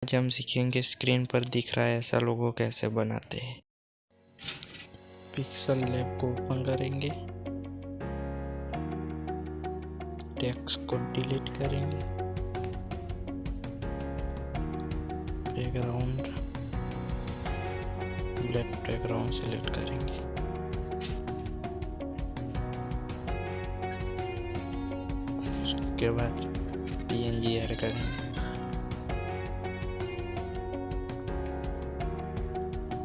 आज हम सीखेंगे स्क्रीन पर दिख रहा है ऐसा लोगो कैसे बनाते हैं। पिक्सल लैब को ओपन करेंगे, टेक्स्ट को डिलीट करेंगे, बैकग्राउंड ब्लैक बैकग्राउंड सेलेक्ट करेंगे। उसके बाद पीएनजी ऐड करेंगे।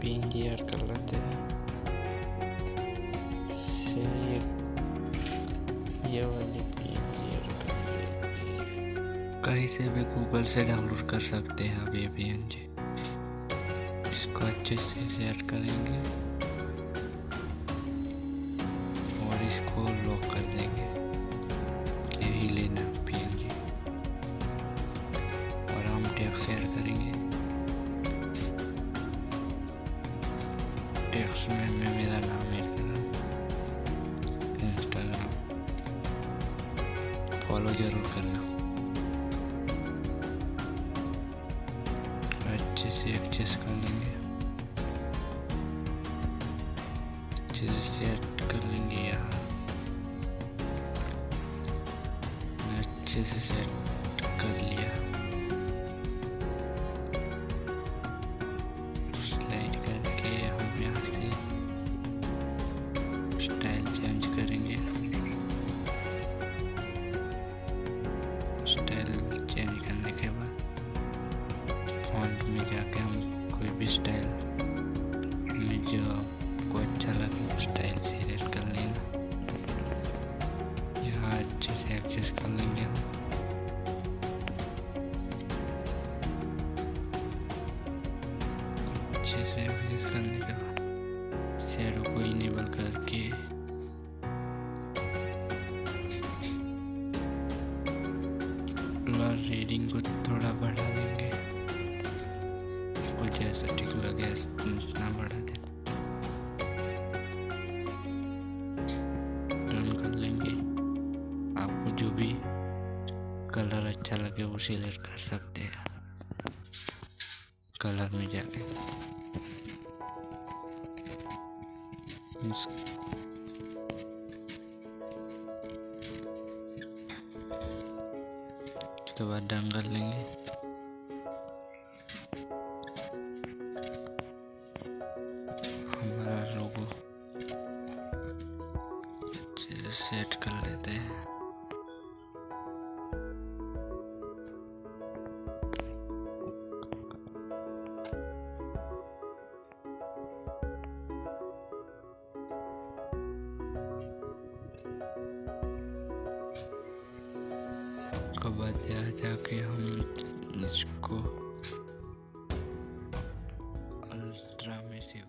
पीएनजी ऐड कर लेते हैं। ये वाली पीएनजी ऐड कर लेंगे। कहीं से भी गूगल से डाउनलोड कर सकते हैं आप ये पीएनजी। इसको अच्छे से सेट करेंगे और इसको लॉक कर देंगे। यही लेना पीएनजी और हम टेक्स्ट ऐड करेंगे। टेक्स्ट में मैं मेरा नाम ऐड कर रहा हूँ, इंस्टाग्राम। फॉलो जरूर करना। अच्छे से एडजस्ट कर लेंगे, अच्छे से सेट कर लेंगे। यहाँ अच्छे से सेट कर लिया। स्लाइड करके हम यहाँ से स्टाइल चेंज करेंगे। स्टाइल चेंज करने के बाद फॉन्ट में जाके हम कोई भी स्टाइल में जो आपको अच्छा लगे स्टाइल सिलेक्ट कर लेना। यहाँ अच्छे से एडजस्ट कर लेंगे हम। अच्छे से एडजस्ट करने के बाद शैडो को इनेबल करके ब्लर रीडिंग को थोड़ा बढ़ा देंगे। कुछ जैसा ठीक लगे इतना बढ़ा दें। डन कर लेंगे। आपको जो भी कलर अच्छा लगे वो सिलेक्ट कर सकते हैं कलर में जाके। उसके बाद डन कर लेंगे। हमारा लोगो अच्छे से सेट कर लेते हैं। बाद यहाँ जाके हम इसको अल्ट्रा में सेव